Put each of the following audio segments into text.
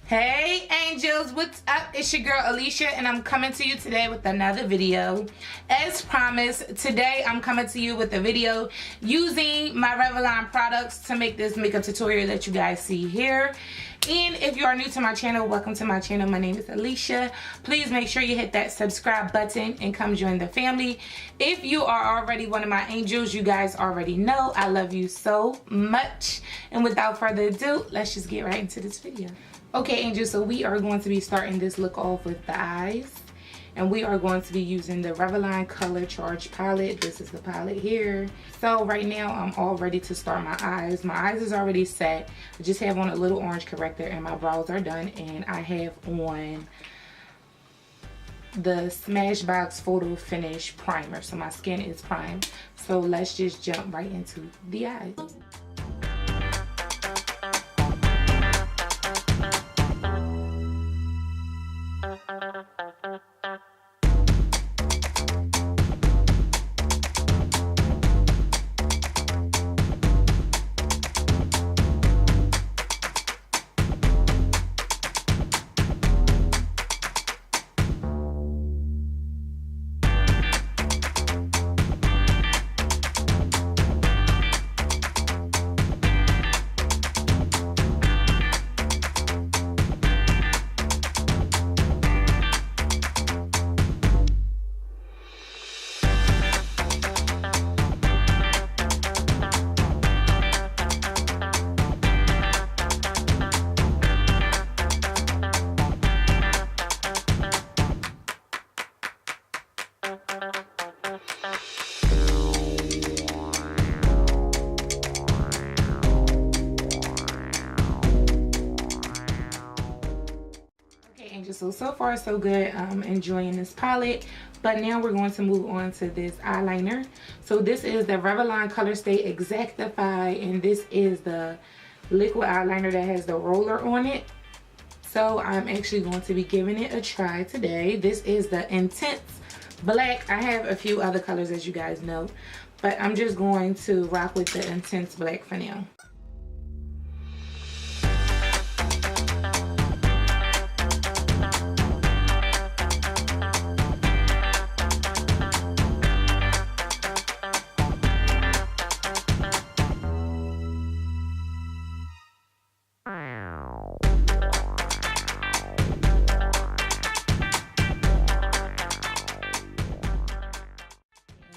Hey angels, what's up? It's your girl Alicia and I'm coming to you today with another video. As promised, today I'm coming to you with a video using my Revlon products to make this makeup tutorial that you guys see here. And if you are new to my channel, welcome to my channel. My name is Alicia. Please make sure you hit that subscribe button and come join the family. If you are already one of my angels, you guys already know I love you so much. And without further ado, let's just get right into this video. Okay angels, so we are going to be starting this look off with the eyes. And we are going to be using the Revlon Color Charge palette. This is the palette here. So right now I'm all ready to start my eyes. My eyes is already set. I just have on a little orange corrector and my brows are done. And I have on the Smashbox Photo Finish Primer. So my skin is primed. So let's just jump right into the eyes. So far so good. I'm enjoying this palette, but now we're going to move on to this eyeliner. So this is the Revlon Color Stay Exactify, and this is the liquid eyeliner that has the roller on it. So I'm actually going to be giving it a try today. This is the Intense Black. I have a few other colors, as you guys know, but I'm just going to rock with the Intense Black for now.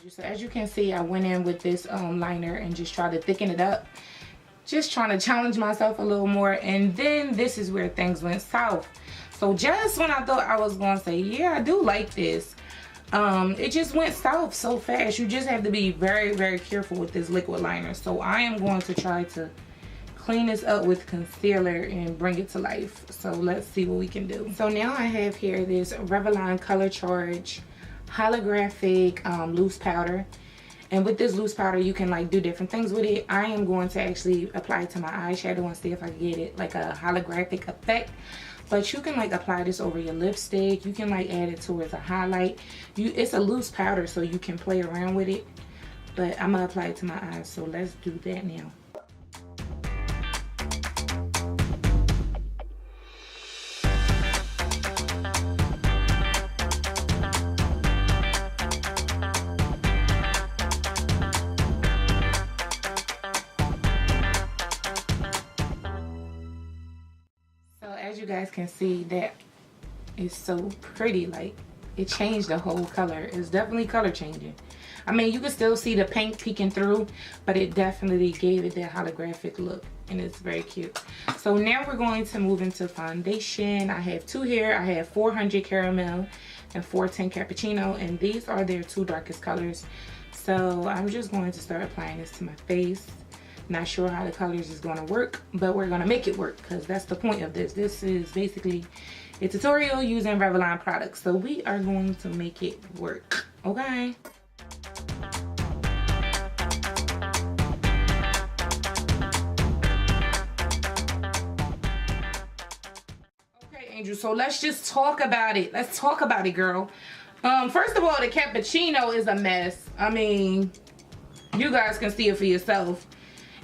So as you can see, I went in with this liner and just tried to thicken it up. Just trying to challenge myself a little more. And then this is where things went south. So just when I thought I was going to say, yeah, I do like this, it just went south so fast. You just have to be very, very careful with this liquid liner. So I am going to try to clean this up with concealer and bring it to life. So let's see what we can do. So now I have here this Revlon Color Charge holographic loose powder, and with this loose powder you can like do different things with it. I am going to actually apply it to my eyeshadow and see if I can get it like a holographic effect. But you can like apply this over your lipstick. You can like add it towards a highlight. It's a loose powder, so you can play around with it, but I'm gonna apply it to my eyes. So let's do that now. As you guys can see, that is so pretty. Like, it changed the whole color. It's definitely color changing. I mean, you can still see the paint peeking through, but it definitely gave it that holographic look, and it's very cute. So now we're going to move into foundation. I have two here. I have 400 Caramel and 410 Cappuccino, and these are their two darkest colors. So I'm just going to start applying this to my face. Not sure how the colors is going to work, but we're going to make it work, because that's the point of this. This is basically a tutorial using Revlon products, so we are going to make it work, okay? Okay angel, so let's just talk about it. Let's talk about it, girl. First of all, the cappuccino is a mess. I mean, you guys can see it for yourself.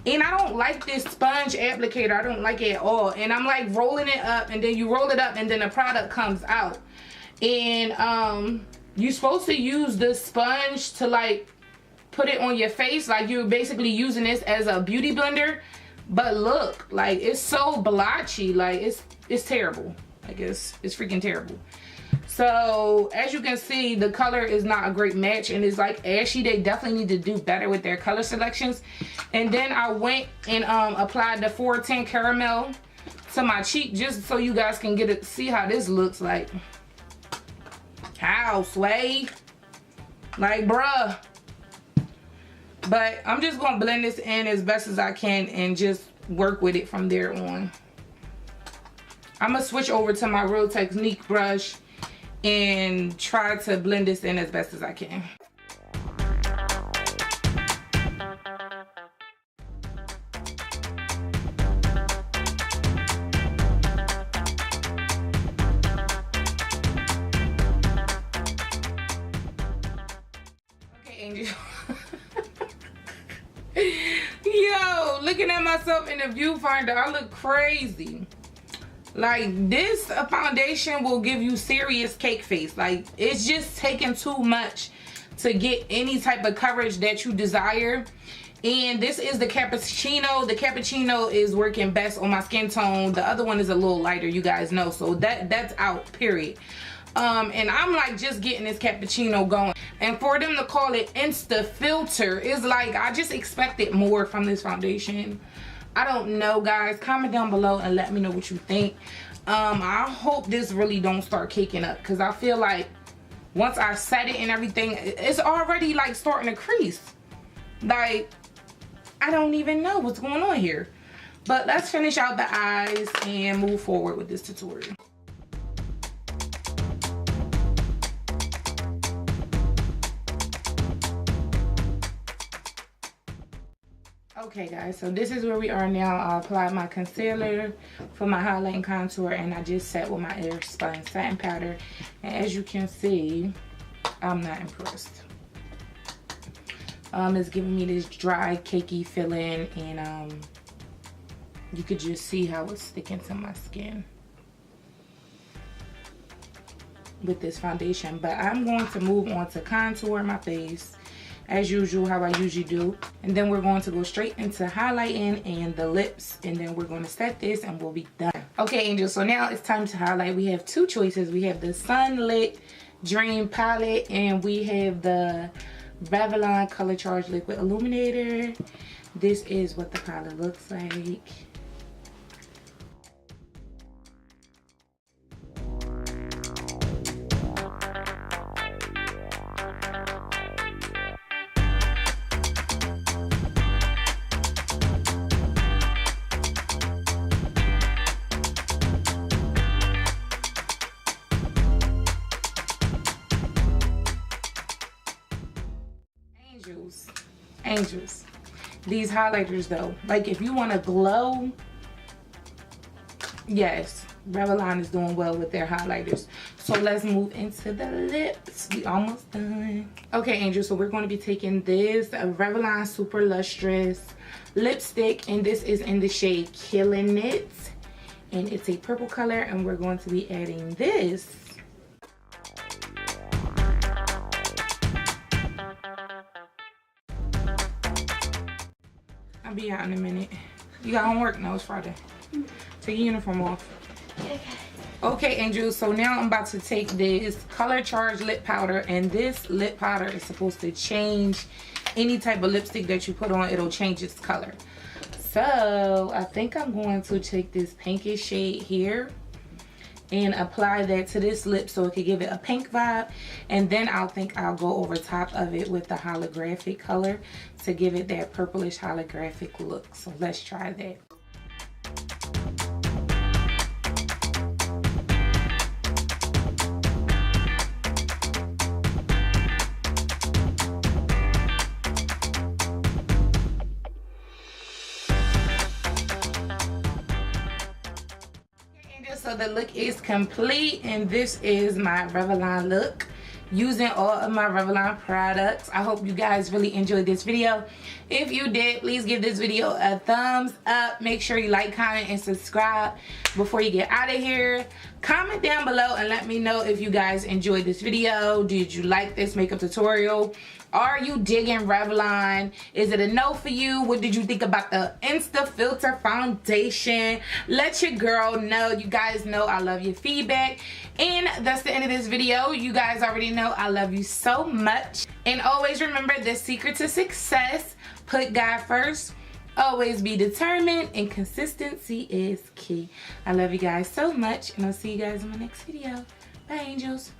And I don't like this sponge applicator. I don't like it at all. And I'm like rolling it up, and then you roll it up and then the product comes out. And you're supposed to use this sponge to like put it on your face. Like you're basically using this as a beauty blender. But look, like it's so blotchy. Like it's terrible. Like it's freaking terrible. So as you can see, the color is not a great match and it's like ashy. They definitely need to do better with their color selections. And then I went and applied the 410 caramel to my cheek just so you guys can get it, see how this looks like. How, Sway? Like, bruh. But I'm just gonna blend this in as best as I can and just work with it from there on. I'm gonna switch over to my Real Technique brush and try to blend this in as best as I can. Okay, Angel. Yo, looking at myself in the viewfinder, I look crazy. Like, this foundation will give you serious cake face. Like, it's just taking too much to get any type of coverage that you desire. And this is the cappuccino. The cappuccino is working best on my skin tone. The other one is a little lighter, you guys know. So that's out, period. And I'm like just getting this cappuccino going. And for them to call it Insta-Filter is like, I just expected more from this foundation. I don't know, guys. Comment down below and let me know what you think. I hope this really don't start caking up, because I feel like once I set it and everything, it's already like starting to crease. Like, I don't even know what's going on here. But let's finish out the eyes and move forward with this tutorial. Okay guys, so this is where we are now. I applied my concealer for my highlight and contour, and I just set with my Airspun satin powder. And as you can see, I'm not impressed. It's giving me this dry, cakey feeling, and you could just see how it's sticking to my skin with this foundation. But I'm going to move on to contour my face as usual, how I usually do. And then we're going to go straight into highlighting and the lips, and then we're going to set this and we'll be done. Okay, Angel, so now it's time to highlight. We have two choices. We have the Sunlit Dream palette, and we have the Revlon Color Charge Liquid Illuminator. This is what the palette looks like. Angels, these highlighters though, like if you want to glow, yes, Revlon is doing well with their highlighters. So let's move into the lips. We almost done. Okay, Angel, so we're going to be taking this Revlon Super Lustrous lipstick, and this is in the shade Killing It, and it's a purple color, and we're going to be adding this. I'll be out in a minute. You got homework? No, it's Friday. Take your uniform off. Okay, Angel, so now I'm about to take this Color Charge lip powder, and this lip powder is supposed to change any type of lipstick that you put on. It'll change its color. So I think I'm going to take this pinkish shade here and apply that to this lip so it could give it a pink vibe, and then I'll go over top of it with the holographic color to give it that purplish holographic look. So let's try that. So the look is complete, and this is my Revlon look. using all of my Revlon products. I hope you guys really enjoyed this video. If you did, please give this video a thumbs up. Make sure you like, comment, and subscribe before you get out of here. Comment down below and let me know if you guys enjoyed this video. Did you like this makeup tutorial? Are you digging Revlon? Is it a no for you? What did you think about the Insta-Filter foundation? Let your girl know. You guys know I love your feedback. And that's the end of this video. You guys already know I love you so much. And always remember the secret to success: put God first, always be determined, and consistency is key. I love you guys so much, and I'll see you guys in my next video. Bye, angels.